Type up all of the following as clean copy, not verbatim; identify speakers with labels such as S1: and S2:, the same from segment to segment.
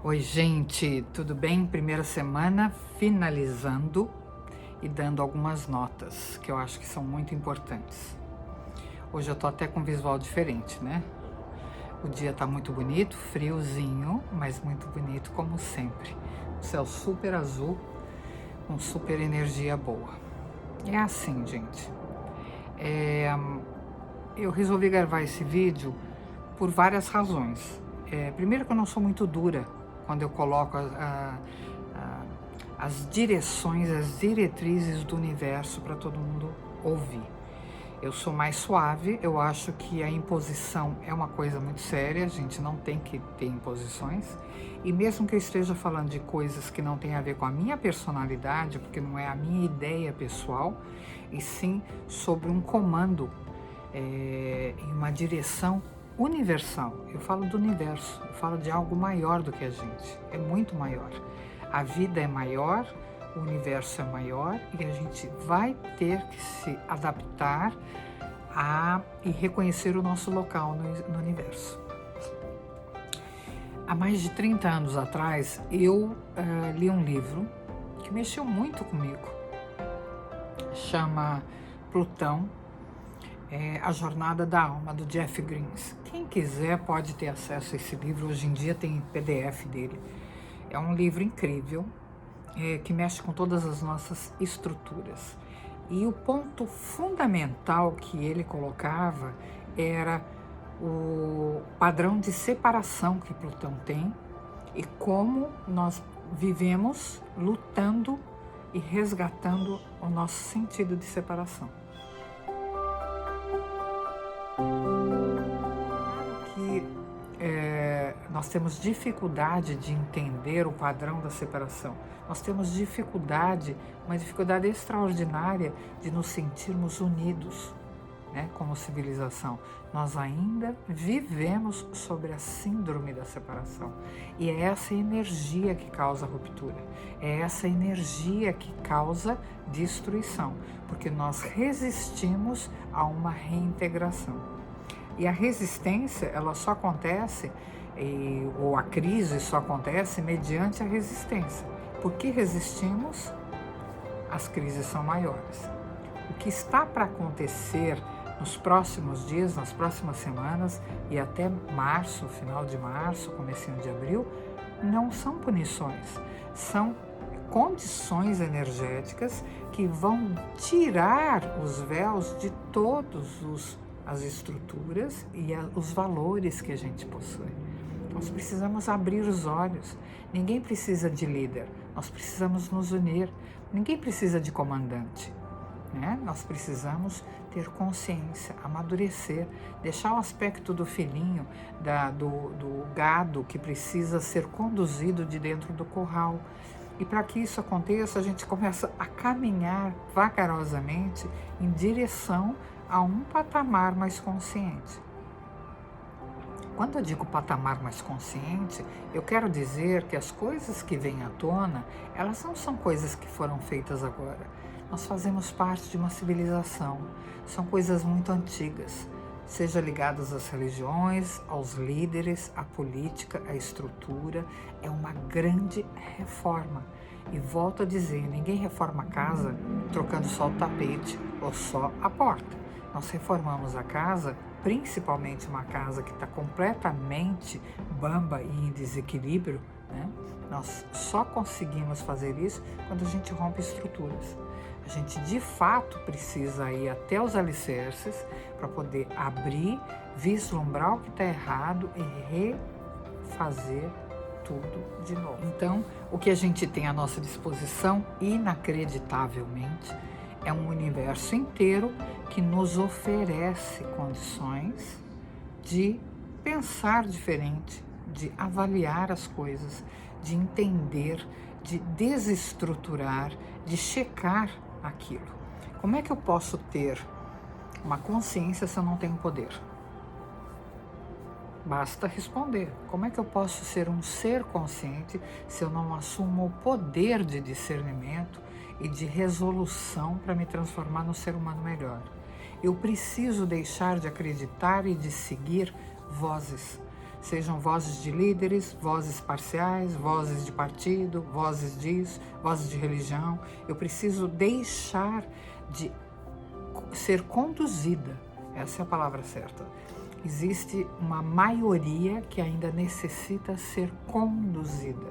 S1: Oi, gente, tudo bem? Primeira semana finalizando e dando algumas notas que eu acho que são muito importantes. Hoje eu tô até com um visual diferente, né? O dia tá muito bonito, friozinho, mas muito bonito como sempre. O céu super azul, com super energia boa. É assim, gente. Eu resolvi gravar esse vídeo por várias razões. Primeiro que eu não sou muito dura quando eu coloco as direções, as diretrizes do universo para todo mundo ouvir. Eu sou mais suave, eu acho que a imposição é uma coisa muito séria, a gente não tem que ter imposições. E mesmo que eu esteja falando de coisas que não têm a ver com a minha personalidade, porque não é a minha ideia pessoal, e sim sobre um comando em uma direção universal. Eu falo do universo, eu falo de algo maior do que a gente, é muito maior. A vida é maior, o universo é maior e a gente vai ter que se adaptar e reconhecer o nosso local no universo. Há mais de 30 anos atrás, eu li um livro que mexeu muito comigo. Chama Plutão, A Jornada da Alma, do Jeff Greens. Quem quiser pode ter acesso a esse livro, hoje em dia tem PDF dele. É um livro incrível, que mexe com todas as nossas estruturas. E o ponto fundamental que ele colocava era o padrão de separação que Plutão tem e como nós vivemos lutando e resgatando o nosso sentido de separação. Nós temos dificuldade de entender o padrão da separação. Nós temos dificuldade, uma dificuldade extraordinária de nos sentirmos unidos, né, como civilização. Nós ainda vivemos sobre a síndrome da separação. E é essa energia que causa ruptura. É essa energia que causa destruição, porque nós resistimos a uma reintegração. E a resistência, ela só acontece, ou a crise só acontece mediante a resistência. Por que resistimos? As crises são maiores. O que está para acontecer nos próximos dias, nas próximas semanas e até março, final de março, comecinho de abril, não são punições, são condições energéticas que vão tirar os véus de todos as estruturas e os valores que a gente possui. Nós precisamos abrir os olhos. Ninguém precisa de líder, nós precisamos nos unir. Ninguém precisa de comandante, né? Nós precisamos ter consciência, amadurecer, deixar o aspecto do filhinho, do gado que precisa ser conduzido de dentro do curral. E para que isso aconteça, a gente começa a caminhar vagarosamente em direção a um patamar mais consciente. Quando eu digo patamar mais consciente, eu quero dizer que as coisas que vêm à tona, elas não são coisas que foram feitas agora. Nós fazemos parte de uma civilização, são coisas muito antigas, seja ligadas às religiões, aos líderes, à política, à estrutura. É uma grande reforma. E volto a dizer, ninguém reforma a casa trocando só o tapete ou só a porta. Nós reformamos a casa, principalmente uma casa que está completamente bamba e em desequilíbrio, né? Nós só conseguimos fazer isso quando a gente rompe estruturas. A gente de fato precisa ir até os alicerces para poder abrir, vislumbrar o que está errado e refazer tudo de novo. Então, o que a gente tem à nossa disposição, inacreditavelmente, é um universo inteiro que nos oferece condições de pensar diferente, de avaliar as coisas, de entender, de desestruturar, de checar aquilo. Como é que eu posso ter uma consciência se eu não tenho poder? Basta responder. Como é que eu posso ser um ser consciente se eu não assumo o poder de discernimento e de resolução para me transformar num ser humano melhor? Eu preciso deixar de acreditar e de seguir vozes. sejam vozes de líderes, vozes parciais, vozes de partido, vozes disso, vozes de religião. Eu preciso deixar de ser conduzida, essa é a palavra certa. Existe uma maioria que ainda necessita ser conduzida.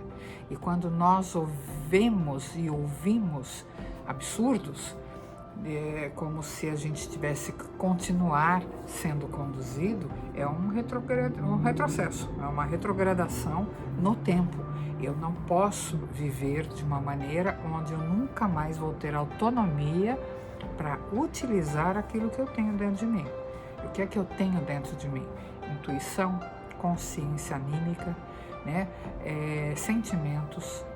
S1: E quando nós ouvimos e ouvimos absurdos, é como se a gente tivesse que continuar sendo conduzido, é um retrocesso, é uma retrogradação no tempo. Eu não posso viver de uma maneira onde eu nunca mais vou ter autonomia para utilizar aquilo que eu tenho dentro de mim. O que é que eu tenho dentro de mim? Intuição, consciência anímica, né? Sentimentos,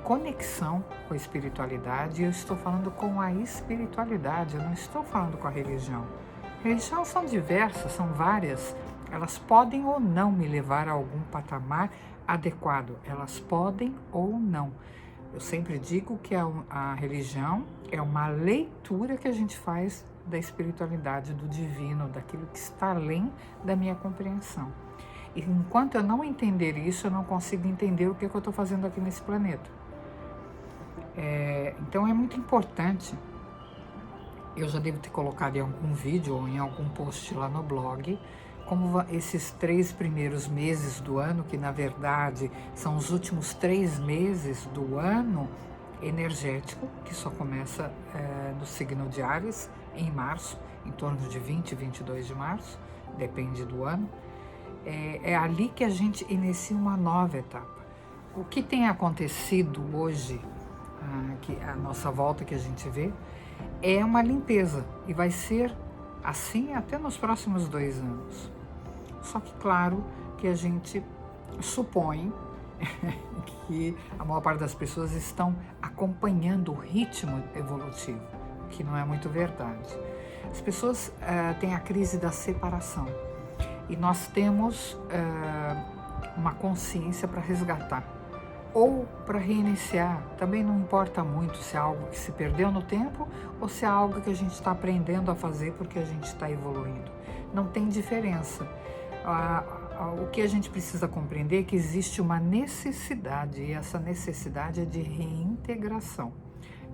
S1: conexão com a espiritualidade. Eu estou falando com a espiritualidade, eu não estou falando com a religião. Religiões são diversas, são várias. Elas podem ou não me levar a algum patamar adequado. Elas podem ou não. Eu sempre digo que a religião é uma leitura que a gente faz da espiritualidade, do divino, daquilo que está além da minha compreensão. E enquanto eu não entender isso, eu não consigo entender o que eu estou fazendo aqui nesse planeta. Então é muito importante, eu já devo ter colocado em algum vídeo ou em algum post lá no blog, como esses 3 primeiros meses do ano, que na verdade são os últimos 3 meses do ano energético, que só começa no signo de Áries, em março, em torno de 20 e 22 de março, depende do ano. É ali que a gente inicia uma nova etapa. O que tem acontecido hoje, a nossa volta que a gente vê, é uma limpeza, e vai ser assim até nos próximos 2 anos. Só que claro que a gente supõe que a maior parte das pessoas estão acompanhando o ritmo evolutivo, que não é muito verdade. As pessoas têm a crise da separação, e nós temos uma consciência para resgatar ou para reiniciar. Também não importa muito se é algo que se perdeu no tempo ou se é algo que a gente está aprendendo a fazer porque a gente está evoluindo. Não tem diferença. O que a gente precisa compreender é que existe uma necessidade, e essa necessidade é de reintegração.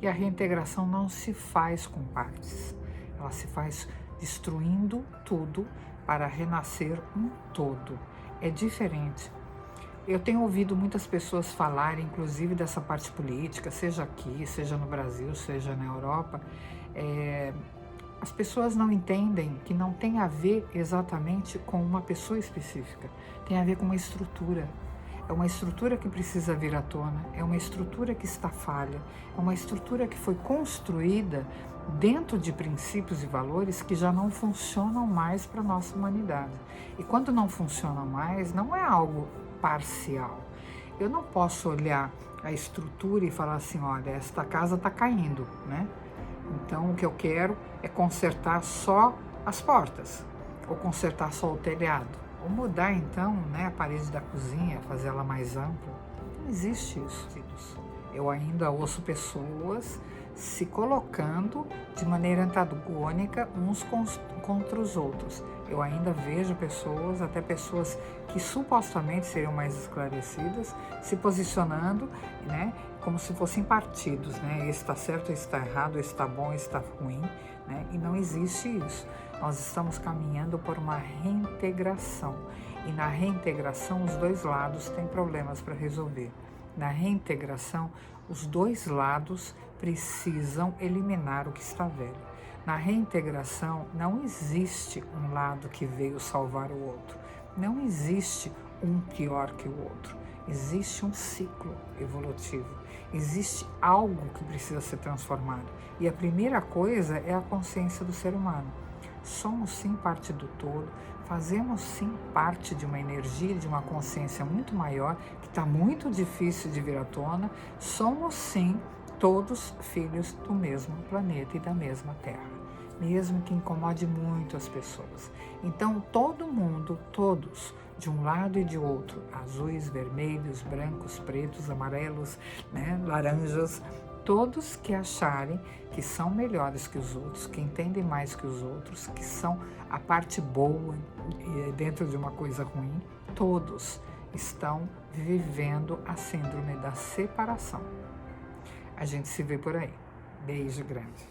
S1: E a reintegração não se faz com partes, ela se faz destruindo tudo para renascer um todo. É diferente. Eu tenho ouvido muitas pessoas falarem, inclusive dessa parte política, seja aqui, seja no Brasil, seja na Europa. As pessoas não entendem que não tem a ver exatamente com uma pessoa específica, tem a ver com uma estrutura. É uma estrutura que precisa vir à tona, é uma estrutura que está falha, é uma estrutura que foi construída dentro de princípios e valores que já não funcionam mais para a nossa humanidade. E quando não funcionam mais, não é algo parcial. Eu não posso olhar a estrutura e falar assim, olha, esta casa está caindo, né? Então o que eu quero é consertar só as portas, ou consertar só o telhado, ou mudar então, né, a parede da cozinha, fazer ela mais ampla. Não existe isso. Eu ainda ouço pessoas se colocando de maneira antagônica uns contra os outros. Eu ainda vejo pessoas, até pessoas que supostamente seriam mais esclarecidas, se posicionando, né, como se fossem partidos, né? Esse está certo, esse está errado, esse está bom, esse está ruim, né? E não existe isso. Nós estamos caminhando por uma reintegração. E na reintegração, os dois lados têm problemas para resolver. Na reintegração, os dois lados precisam eliminar o que está velho. Na reintegração, não existe um lado que veio salvar o outro. Não existe um pior que o outro. Existe um ciclo evolutivo. Existe algo que precisa ser transformado. E a primeira coisa é a consciência do ser humano. Somos sim parte do todo, fazemos sim parte de uma energia, de uma consciência muito maior, que está muito difícil de vir à tona. Somos sim todos filhos do mesmo planeta e da mesma Terra, mesmo que incomode muito as pessoas. Então todo mundo, todos, de um lado e de outro, azuis, vermelhos, brancos, pretos, amarelos, né, laranjas, todos que acharem que são melhores que os outros, que entendem mais que os outros, que são a parte boa dentro de uma coisa ruim, todos estão vivendo a síndrome da separação. A gente se vê por aí. Beijo grande.